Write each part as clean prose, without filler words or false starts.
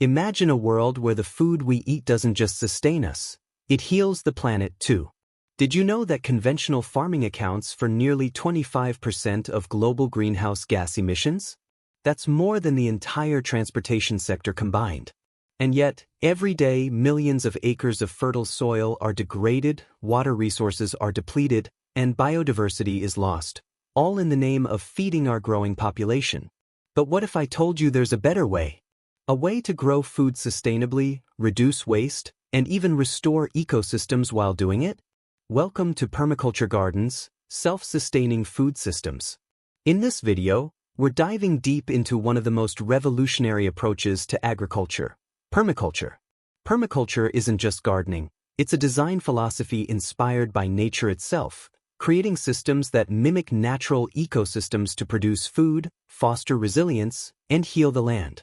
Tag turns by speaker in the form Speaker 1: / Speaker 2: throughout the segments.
Speaker 1: Imagine a world where the food we eat doesn't just sustain us, it heals the planet too. Did you know that conventional farming accounts for nearly 25% of global greenhouse gas emissions? That's more than the entire transportation sector combined. And yet, every day millions of acres of fertile soil are degraded, water resources are depleted, and biodiversity is lost, all in the name of feeding our growing population. But what if I told you there's a better way? A way to grow food sustainably, reduce waste, and even restore ecosystems while doing it? Welcome to Permaculture Gardens, self-sustaining food systems. In this video, we're diving deep into one of the most revolutionary approaches to agriculture, permaculture. Permaculture isn't just gardening, it's a design philosophy inspired by nature itself, creating systems that mimic natural ecosystems to produce food, foster resilience, and heal the land.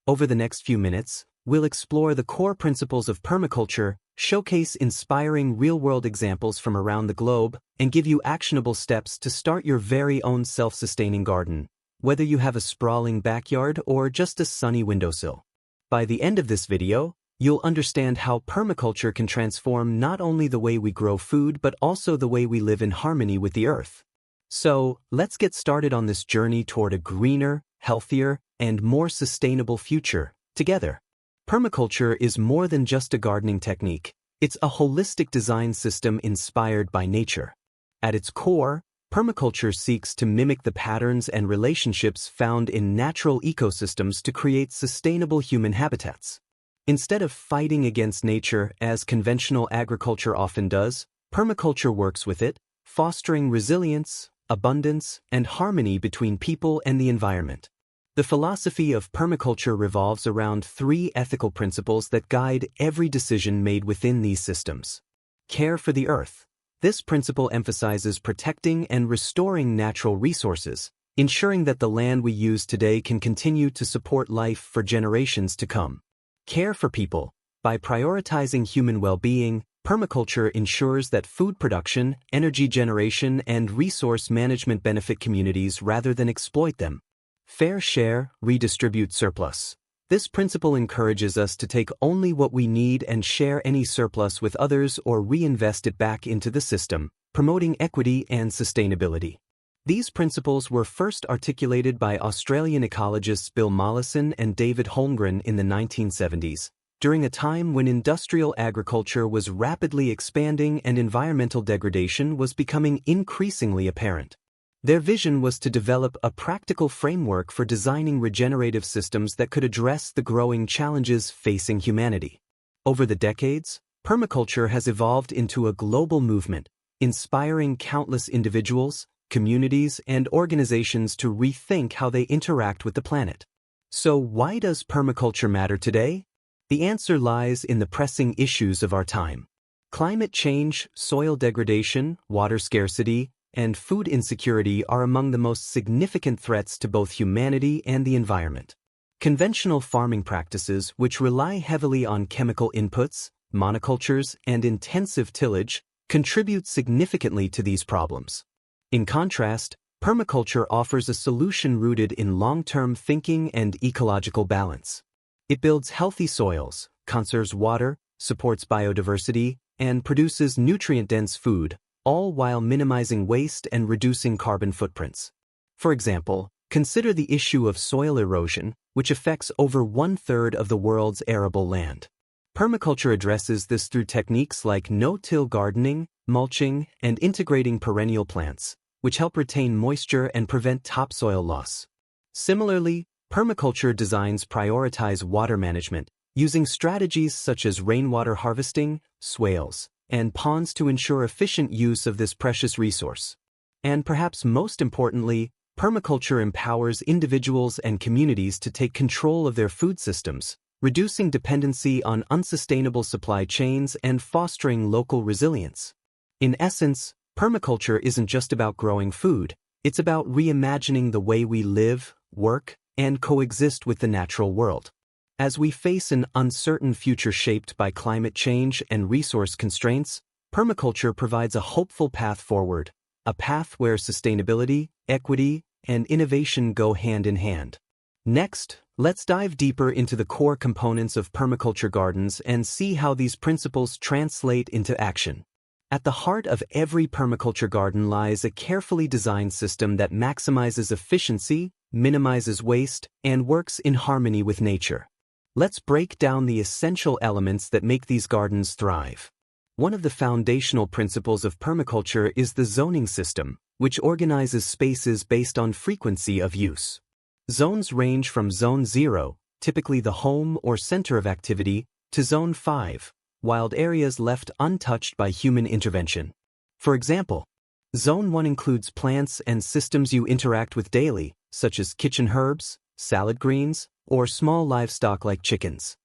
Speaker 1: Over the next few minutes, we'll explore the core principles of permaculture, showcase inspiring real-world examples from around the globe, and give you actionable steps to start your very own self-sustaining garden, whether you have a sprawling backyard or just a sunny windowsill. By the end of this video, you'll understand how permaculture can transform not only the way we grow food but also the way we live in harmony with the earth. So, let's get started on this journey toward a greener, healthier, and more sustainable future, together. Permaculture is more than just a gardening technique, it's a holistic design system inspired by nature. At its core, permaculture seeks to mimic the patterns and relationships found in natural ecosystems to create sustainable human habitats. Instead of fighting against nature as conventional agriculture often does, permaculture works with it, fostering resilience, abundance, and harmony between people and the environment. The philosophy of permaculture revolves around three ethical principles that guide every decision made within these systems. Care for the earth. This principle emphasizes protecting and restoring natural resources, ensuring that the land we use today can continue to support life for generations to come. Care for people. By prioritizing human well-being, permaculture ensures that food production, energy generation, and resource management benefit communities rather than exploit them. Fair share, redistribute surplus. This principle encourages us to take only what we need and share any surplus with others or reinvest it back into the system, promoting equity and sustainability. These principles were first articulated by Australian ecologists Bill Mollison and David Holmgren in the 1970s, during a time when industrial agriculture was rapidly expanding and environmental degradation was becoming increasingly apparent. Their vision was to develop a practical framework for designing regenerative systems that could address the growing challenges facing humanity. Over the decades, permaculture has evolved into a global movement, inspiring countless individuals, communities, and organizations to rethink how they interact with the planet. So why does permaculture matter today? The answer lies in the pressing issues of our time. Climate change, soil degradation, water scarcity, and food insecurity are among the most significant threats to both humanity and the environment. Conventional farming practices, which rely heavily on chemical inputs, monocultures, and intensive tillage, contribute significantly to these problems. In contrast, permaculture offers a solution rooted in long-term thinking and ecological balance. It builds healthy soils, conserves water, supports biodiversity, and produces nutrient-dense food, all while minimizing waste and reducing carbon footprints. For example, consider the issue of soil erosion, which affects over one-third of the world's arable land. Permaculture addresses this through techniques like no-till gardening, mulching, and integrating perennial plants, which help retain moisture and prevent topsoil loss. Similarly, permaculture designs prioritize water management, using strategies such as rainwater harvesting, swales, and ponds to ensure efficient use of this precious resource. And perhaps most importantly, permaculture empowers individuals and communities to take control of their food systems, reducing dependency on unsustainable supply chains and fostering local resilience. In essence, permaculture isn't just about growing food, it's about reimagining the way we live, work, and coexist with the natural world. As we face an uncertain future shaped by climate change and resource constraints, permaculture provides a hopeful path forward, a path where sustainability, equity, and innovation go hand in hand. Next, let's dive deeper into the core components of permaculture gardens and see how these principles translate into action. At the heart of every permaculture garden lies a carefully designed system that maximizes efficiency, minimizes waste, and works in harmony with nature. Let's break down the essential elements that make these gardens thrive. One of the foundational principles of permaculture is the zoning system, which organizes spaces based on frequency of use. Zones range from Zone 0, typically the home or center of activity, to Zone 5, wild areas left untouched by human intervention. For example, Zone 1 includes plants and systems you interact with daily, such as kitchen herbs, salad greens, or small livestock like chickens.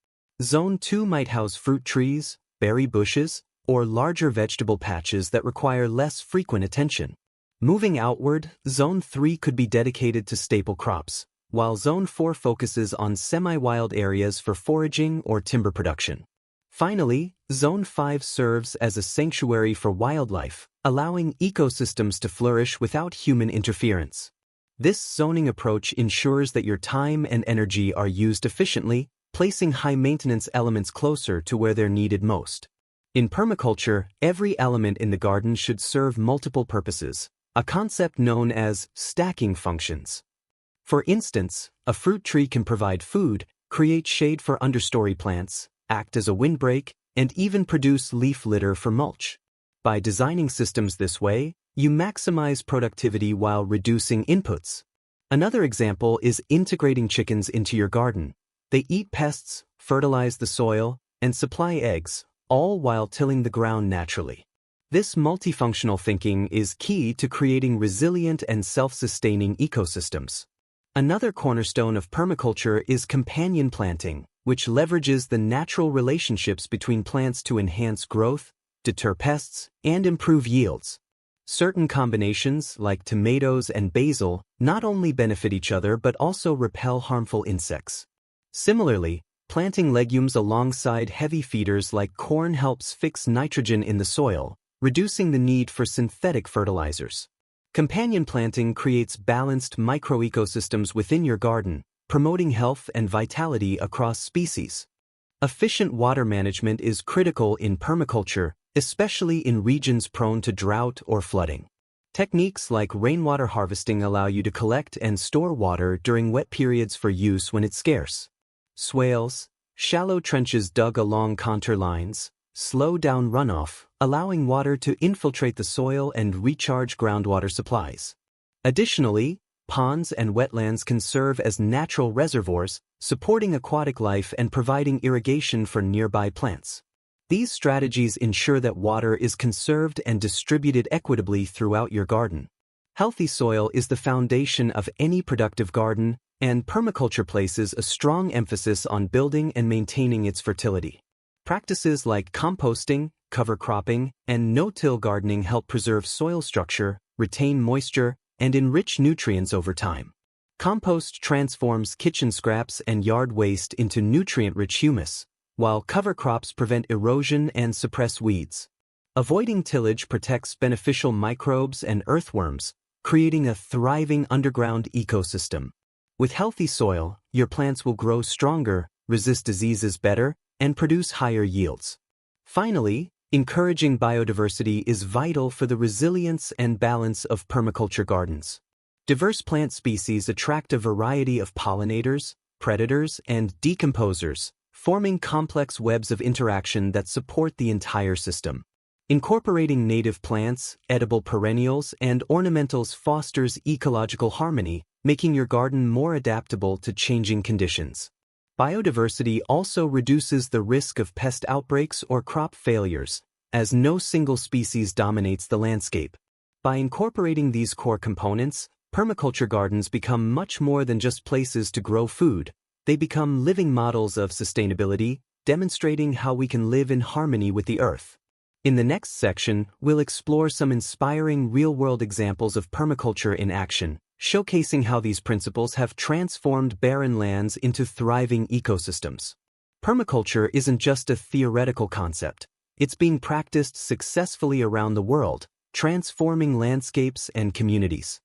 Speaker 1: Zone 2 might house fruit trees, berry bushes, or larger vegetable patches that require less frequent attention. Moving outward, Zone 3 could be dedicated to staple crops, while Zone 4 focuses on semi-wild areas for foraging or timber production. Finally, Zone 5 serves as a sanctuary for wildlife, allowing ecosystems to flourish without human interference. This zoning approach ensures that your time and energy are used efficiently, placing high-maintenance elements closer to where they're needed most. In permaculture, every element in the garden should serve multiple purposes, a concept known as stacking functions. For instance, a fruit tree can provide food, create shade for understory plants, act as a windbreak, and even produce leaf litter for mulch. By designing systems this way, you maximize productivity while reducing inputs. Another example is integrating chickens into your garden. They eat pests, fertilize the soil, and supply eggs, all while tilling the ground naturally. This multifunctional thinking is key to creating resilient and self-sustaining ecosystems. Another cornerstone of permaculture is companion planting, which leverages the natural relationships between plants to enhance growth, deter pests, and improve yields. Certain combinations, like tomatoes and basil, not only benefit each other but also repel harmful insects. Similarly, planting legumes alongside heavy feeders like corn helps fix nitrogen in the soil, reducing the need for synthetic fertilizers. Companion planting creates balanced microecosystems within your garden, promoting health and vitality across species. Efficient water management is critical in permaculture, especially in regions prone to drought or flooding. Techniques like rainwater harvesting allow you to collect and store water during wet periods for use when it's scarce. Swales, shallow trenches dug along contour lines, slow down runoff, allowing water to infiltrate the soil and recharge groundwater supplies. Additionally, ponds and wetlands can serve as natural reservoirs, supporting aquatic life and providing irrigation for nearby plants. These strategies ensure that water is conserved and distributed equitably throughout your garden. Healthy soil is the foundation of any productive garden, and permaculture places a strong emphasis on building and maintaining its fertility. Practices like composting, cover cropping, and no-till gardening help preserve soil structure, retain moisture, and enrich nutrients over time. Compost transforms kitchen scraps and yard waste into nutrient-rich humus, while cover crops prevent erosion and suppress weeds. Avoiding tillage protects beneficial microbes and earthworms, creating a thriving underground ecosystem. With healthy soil, your plants will grow stronger, resist diseases better, and produce higher yields. Finally, encouraging biodiversity is vital for the resilience and balance of permaculture gardens. Diverse plant species attract a variety of pollinators, predators, and decomposers, forming complex webs of interaction that support the entire system. Incorporating native plants, edible perennials, and ornamentals fosters ecological harmony, making your garden more adaptable to changing conditions. Biodiversity also reduces the risk of pest outbreaks or crop failures, as no single species dominates the landscape. By incorporating these core components, permaculture gardens become much more than just places to grow food. They become living models of sustainability, demonstrating how we can live in harmony with the earth. In the next section, we'll explore some inspiring real-world examples of permaculture in action, showcasing how these principles have transformed barren lands into thriving ecosystems. Permaculture isn't just a theoretical concept. It's being practiced successfully around the world, transforming landscapes and communities.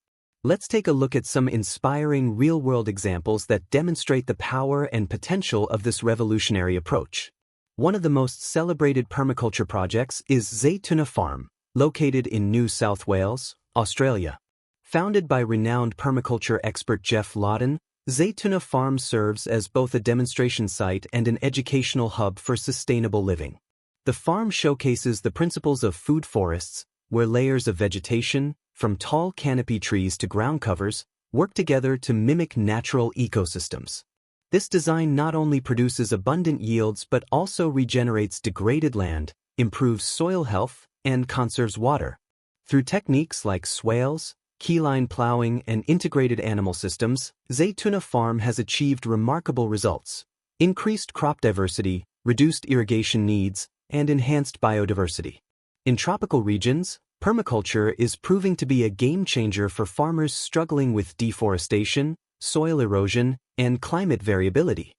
Speaker 1: Let's take a look at some inspiring real-world examples that demonstrate the power and potential of this revolutionary approach. One of the most celebrated permaculture projects is Zaytuna Farm, located in New South Wales, Australia. Founded by renowned permaculture expert Jeff Lawton, Zaytuna Farm serves as both a demonstration site and an educational hub for sustainable living. The farm showcases the principles of food forests, where layers of vegetation, from tall canopy trees to ground covers, work together to mimic natural ecosystems. This design not only produces abundant yields but also regenerates degraded land, improves soil health, and conserves water. Through techniques like swales, keyline plowing, and integrated animal systems, Zaytuna Farm has achieved remarkable results: increased crop diversity, reduced irrigation needs, and enhanced biodiversity. In tropical regions, permaculture is proving to be a game-changer for farmers struggling with deforestation, soil erosion, and climate variability.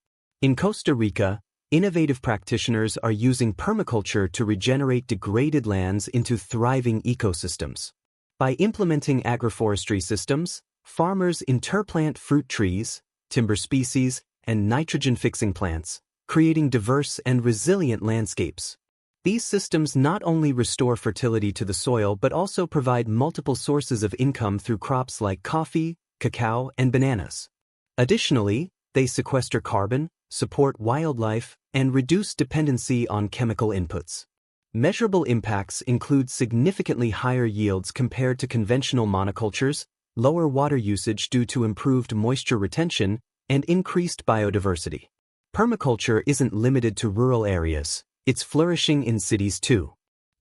Speaker 1: In Costa Rica, innovative practitioners are using permaculture to regenerate degraded lands into thriving ecosystems. By implementing agroforestry systems, farmers interplant fruit trees, timber species, and nitrogen-fixing plants, creating diverse and resilient landscapes. These systems not only restore fertility to the soil but also provide multiple sources of income through crops like coffee, cacao, and bananas. Additionally, they sequester carbon, support wildlife, and reduce dependency on chemical inputs. Measurable impacts include significantly higher yields compared to conventional monocultures, lower water usage due to improved moisture retention, and increased biodiversity. Permaculture isn't limited to rural areas, it's flourishing in cities too.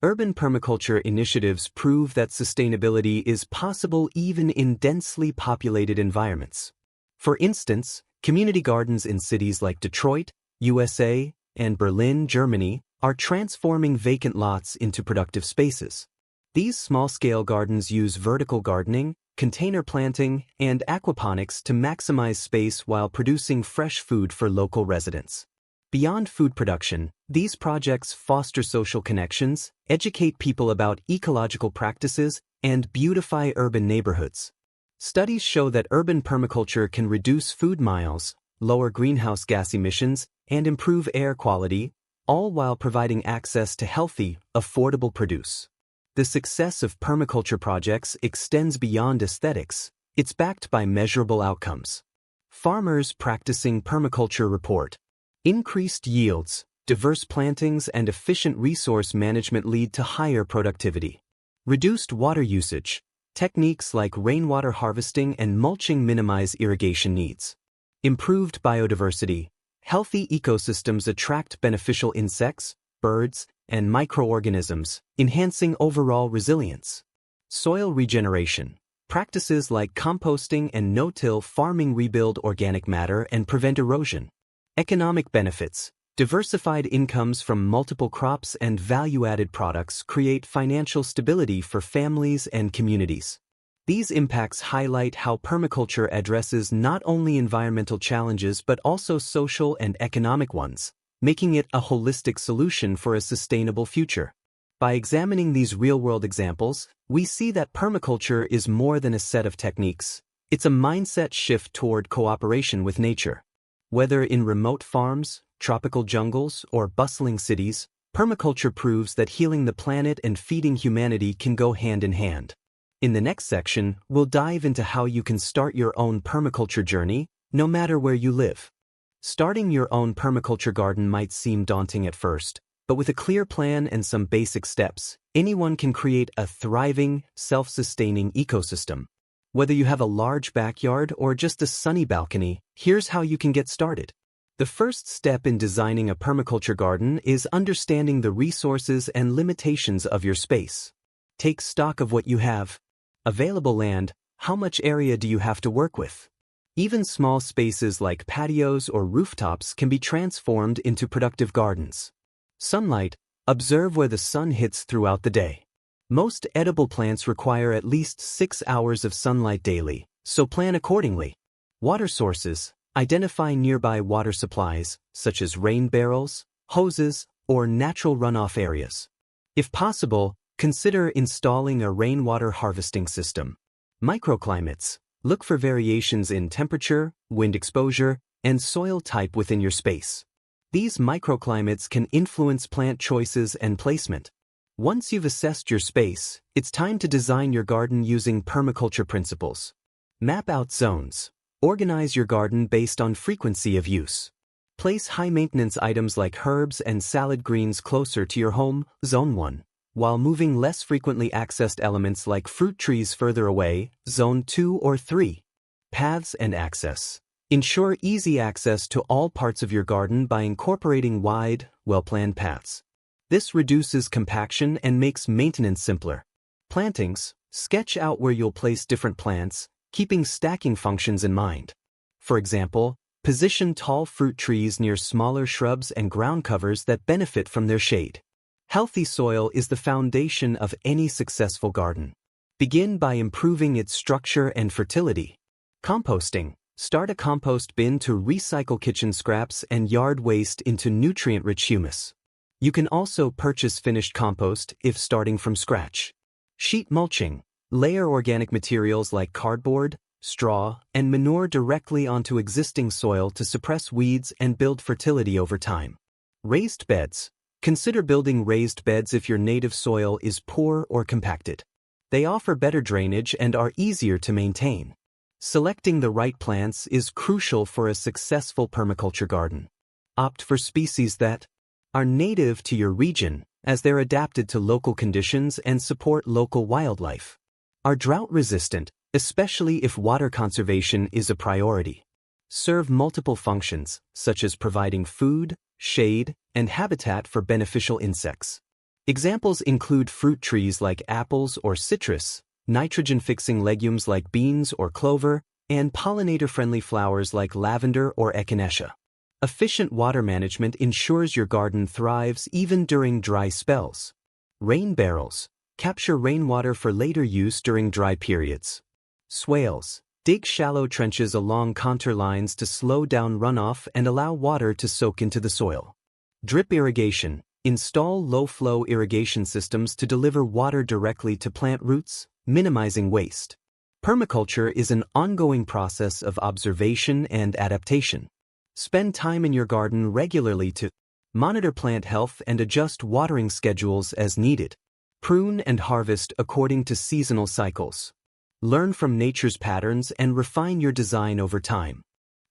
Speaker 1: Urban permaculture initiatives prove that sustainability is possible even in densely populated environments. For instance, community gardens in cities like Detroit, USA, and Berlin, Germany, are transforming vacant lots into productive spaces. These small-scale gardens use vertical gardening, container planting, and aquaponics to maximize space while producing fresh food for local residents. Beyond food production, these projects foster social connections, educate people about ecological practices, and beautify urban neighborhoods. Studies show that urban permaculture can reduce food miles, lower greenhouse gas emissions, and improve air quality, all while providing access to healthy, affordable produce. The success of permaculture projects extends beyond aesthetics. It's backed by measurable outcomes. Farmers practicing permaculture report: increased yields, diverse plantings, and efficient resource management lead to higher productivity. Reduced water usage. Techniques like rainwater harvesting and mulching minimize irrigation needs. Improved biodiversity. Healthy ecosystems attract beneficial insects, birds, and microorganisms, enhancing overall resilience. Soil regeneration. Practices like composting and no-till farming rebuild organic matter and prevent erosion. Economic benefits. Diversified incomes from multiple crops and value-added products create financial stability for families and communities. These impacts highlight how permaculture addresses not only environmental challenges but also social and economic ones, making it a holistic solution for a sustainable future. By examining these real-world examples, we see that permaculture is more than a set of techniques. It's a mindset shift toward cooperation with nature. Whether in remote farms, tropical jungles, or bustling cities, permaculture proves that healing the planet and feeding humanity can go hand in hand. In the next section, we'll dive into how you can start your own permaculture journey, no matter where you live. Starting your own permaculture garden might seem daunting at first, but with a clear plan and some basic steps, anyone can create a thriving, self-sustaining ecosystem. Whether you have a large backyard or just a sunny balcony, here's how you can get started. The first step in designing a permaculture garden is understanding the resources and limitations of your space. Take stock of what you have. Available land. How much area do you have to work with? Even small spaces like patios or rooftops can be transformed into productive gardens. Sunlight. Observe where the sun hits throughout the day. Most edible plants require at least 6 hours of sunlight daily, so plan accordingly. Water sources. Identify nearby water supplies, such as rain barrels, hoses, or natural runoff areas. If possible, consider installing a rainwater harvesting system. Microclimates. Look for variations in temperature, wind exposure, and soil type within your space. These microclimates can influence plant choices and placement. Once you've assessed your space, it's time to design your garden using permaculture principles. Map out zones. Organize your garden based on frequency of use. Place high-maintenance items like herbs and salad greens closer to your home, Zone 1, while moving less frequently accessed elements like fruit trees further away, Zone 2 or 3. Paths and access. Ensure easy access to all parts of your garden by incorporating wide, well-planned paths. This reduces compaction and makes maintenance simpler. Plantings. Sketch out where you'll place different plants, keeping stacking functions in mind. For example, position tall fruit trees near smaller shrubs and ground covers that benefit from their shade. Healthy soil is the foundation of any successful garden. Begin by improving its structure and fertility. Composting. Start a compost bin to recycle kitchen scraps and yard waste into nutrient-rich humus. You can also purchase finished compost if starting from scratch. Sheet mulching. Layer organic materials like cardboard, straw, and manure directly onto existing soil to suppress weeds and build fertility over time. Raised beds. Consider building raised beds if your native soil is poor or compacted. They offer better drainage and are easier to maintain. Selecting the right plants is crucial for a successful permaculture garden. Opt for species that are native to your region, as they're adapted to local conditions and support local wildlife. Are drought-resistant, especially if water conservation is a priority. Serve multiple functions, such as providing food, shade, and habitat for beneficial insects. Examples include fruit trees like apples or citrus, nitrogen-fixing legumes like beans or clover, and pollinator-friendly flowers like lavender or echinacea. Efficient water management ensures your garden thrives even during dry spells. Rain barrels. Capture rainwater for later use during dry periods. Swales. Dig shallow trenches along contour lines to slow down runoff and allow water to soak into the soil. Drip irrigation. Install low-flow irrigation systems to deliver water directly to plant roots, minimizing waste. Permaculture is an ongoing process of observation and adaptation. Spend time in your garden regularly to monitor plant health and adjust watering schedules as needed. Prune and harvest according to seasonal cycles. Learn from nature's patterns and refine your design over time.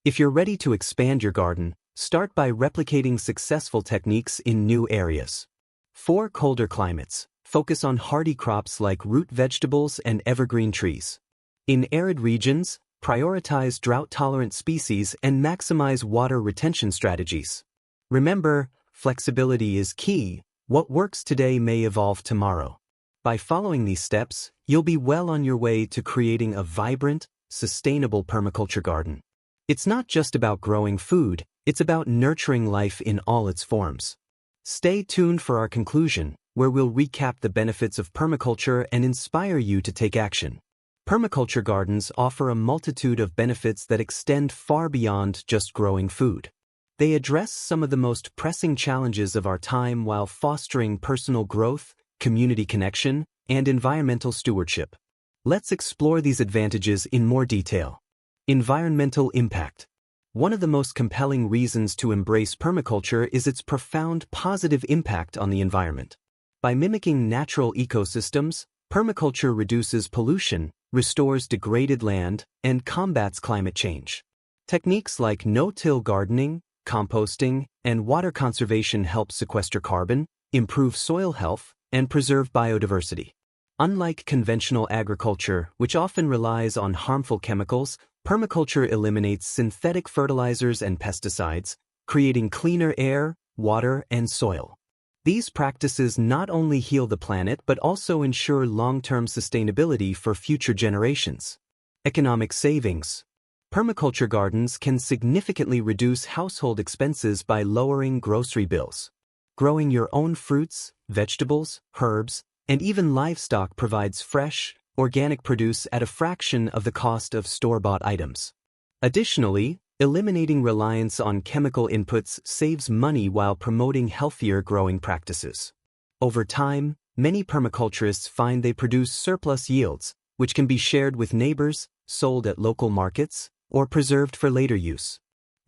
Speaker 1: If you're ready to expand your garden, start by replicating successful techniques in new areas. For colder climates, focus on hardy crops like root vegetables and evergreen trees. In arid regions, prioritize drought-tolerant species and maximize water retention strategies. Remember, flexibility is key. What works today may evolve tomorrow. By following these steps, you'll be well on your way to creating a vibrant, sustainable permaculture garden. It's not just about growing food, it's about nurturing life in all its forms. Stay tuned for our conclusion, where we'll recap the benefits of permaculture and inspire you to take action. Permaculture gardens offer a multitude of benefits that extend far beyond just growing food. They address some of the most pressing challenges of our time while fostering personal growth, community connection, and environmental stewardship. Let's explore these advantages in more detail. Environmental impact. One of the most compelling reasons to embrace permaculture is its profound positive impact on the environment. By mimicking natural ecosystems, permaculture reduces pollution, restores degraded land, and combats climate change. Techniques like no-till gardening, composting, and water conservation help sequester carbon, improve soil health, and preserve biodiversity. Unlike conventional agriculture, which often relies on harmful chemicals, permaculture eliminates synthetic fertilizers and pesticides, creating cleaner air, water, and soil. These practices not only heal the planet but also ensure long-term sustainability for future generations. Economic savings. Permaculture gardens can significantly reduce household expenses by lowering grocery bills. Growing your own fruits, vegetables, herbs, and even livestock provides fresh, organic produce at a fraction of the cost of store-bought items. Additionally, eliminating reliance on chemical inputs saves money while promoting healthier growing practices. Over time, many permaculturists find they produce surplus yields, which can be shared with neighbors, sold at local markets, or preserved for later use.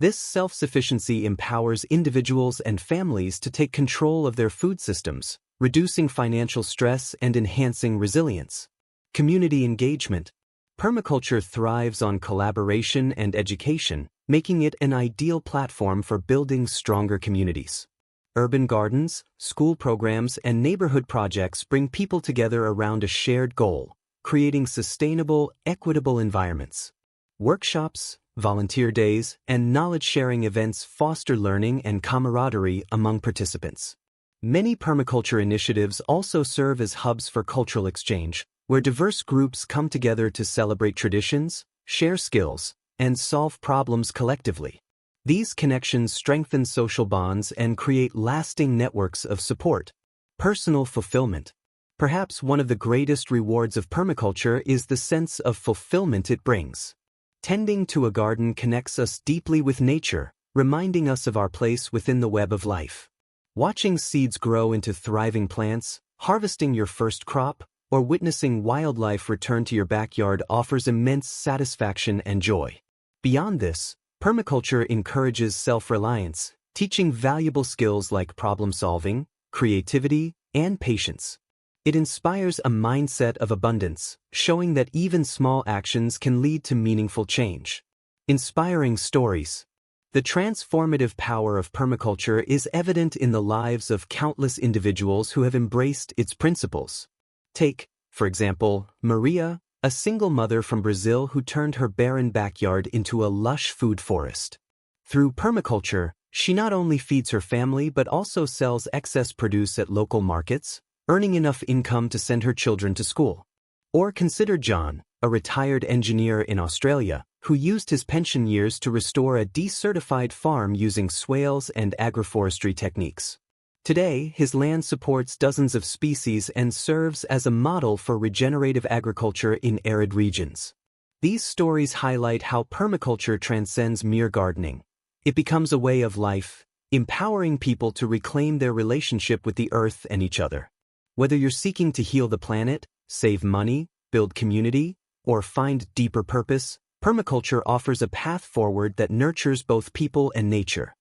Speaker 1: This self-sufficiency empowers individuals and families to take control of their food systems, reducing financial stress and enhancing resilience. Community engagement. Permaculture thrives on collaboration and education, making it an ideal platform for building stronger communities. Urban gardens, school programs, and neighborhood projects bring people together around a shared goal, creating sustainable, equitable environments. Workshops, volunteer days, and knowledge-sharing events foster learning and camaraderie among participants. Many permaculture initiatives also serve as hubs for cultural exchange, where diverse groups come together to celebrate traditions, share skills, and solve problems collectively. These connections strengthen social bonds and create lasting networks of support. Personal fulfillment. Perhaps one of the greatest rewards of permaculture is the sense of fulfillment it brings. Tending to a garden connects us deeply with nature, reminding us of our place within the web of life. Watching seeds grow into thriving plants, harvesting your first crop, or witnessing wildlife return to your backyard offers immense satisfaction and joy. Beyond this, permaculture encourages self-reliance, teaching valuable skills like problem-solving, creativity, and patience. It inspires a mindset of abundance, showing that even small actions can lead to meaningful change. Inspiring stories. The transformative power of permaculture is evident in the lives of countless individuals who have embraced its principles. Take, for example, Maria, a single mother from Brazil who turned her barren backyard into a lush food forest. Through permaculture, she not only feeds her family but also sells excess produce at local markets, earning enough income to send her children to school. Or consider John, a retired engineer in Australia, who used his pension years to restore a decertified farm using swales and agroforestry techniques. Today, his land supports dozens of species and serves as a model for regenerative agriculture in arid regions. These stories highlight how permaculture transcends mere gardening. It becomes a way of life, empowering people to reclaim their relationship with the earth and each other. Whether you're seeking to heal the planet, save money, build community, or find deeper purpose, permaculture offers a path forward that nurtures both people and nature.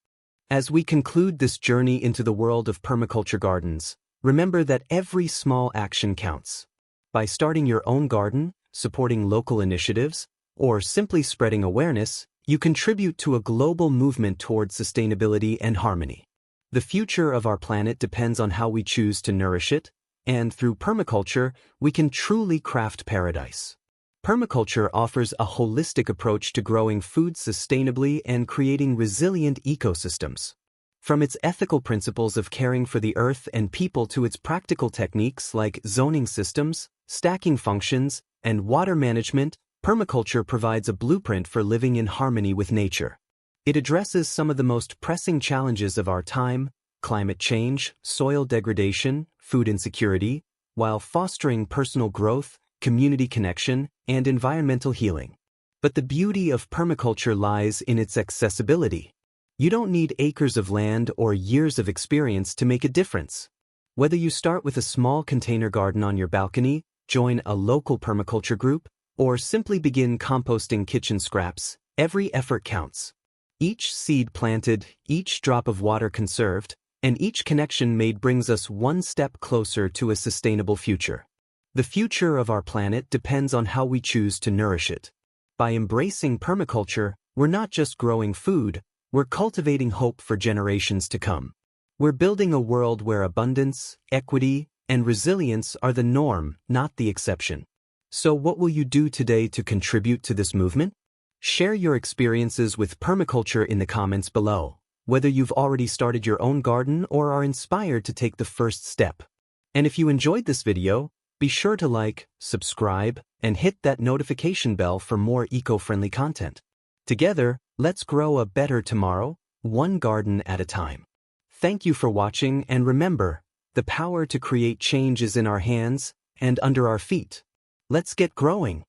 Speaker 1: As we conclude this journey into the world of permaculture gardens, remember that every small action counts. By starting your own garden, supporting local initiatives, or simply spreading awareness, you contribute to a global movement toward sustainability and harmony. The future of our planet depends on how we choose to nourish it, and through permaculture, we can truly craft paradise. Permaculture offers a holistic approach to growing food sustainably and creating resilient ecosystems. From its ethical principles of caring for the earth and people to its practical techniques like zoning systems, stacking functions, and water management, permaculture provides a blueprint for living in harmony with nature. It addresses some of the most pressing challenges of our time: climate change, soil degradation, food insecurity, while fostering personal growth, community connection, and environmental healing. But the beauty of permaculture lies in its accessibility. You don't need acres of land or years of experience to make a difference. Whether you start with a small container garden on your balcony, join a local permaculture group, or simply begin composting kitchen scraps, every effort counts. Each seed planted, each drop of water conserved, and each connection made brings us one step closer to a sustainable future. The future of our planet depends on how we choose to nourish it. By embracing permaculture, we're not just growing food, we're cultivating hope for generations to come. We're building a world where abundance, equity, and resilience are the norm, not the exception. So what will you do today to contribute to this movement? Share your experiences with permaculture in the comments below, whether you've already started your own garden or are inspired to take the first step. And if you enjoyed this video, be sure to like, subscribe, and hit that notification bell for more eco-friendly content. Together, let's grow a better tomorrow, one garden at a time. Thank you for watching, and remember, the power to create change is in our hands and under our feet. Let's get growing.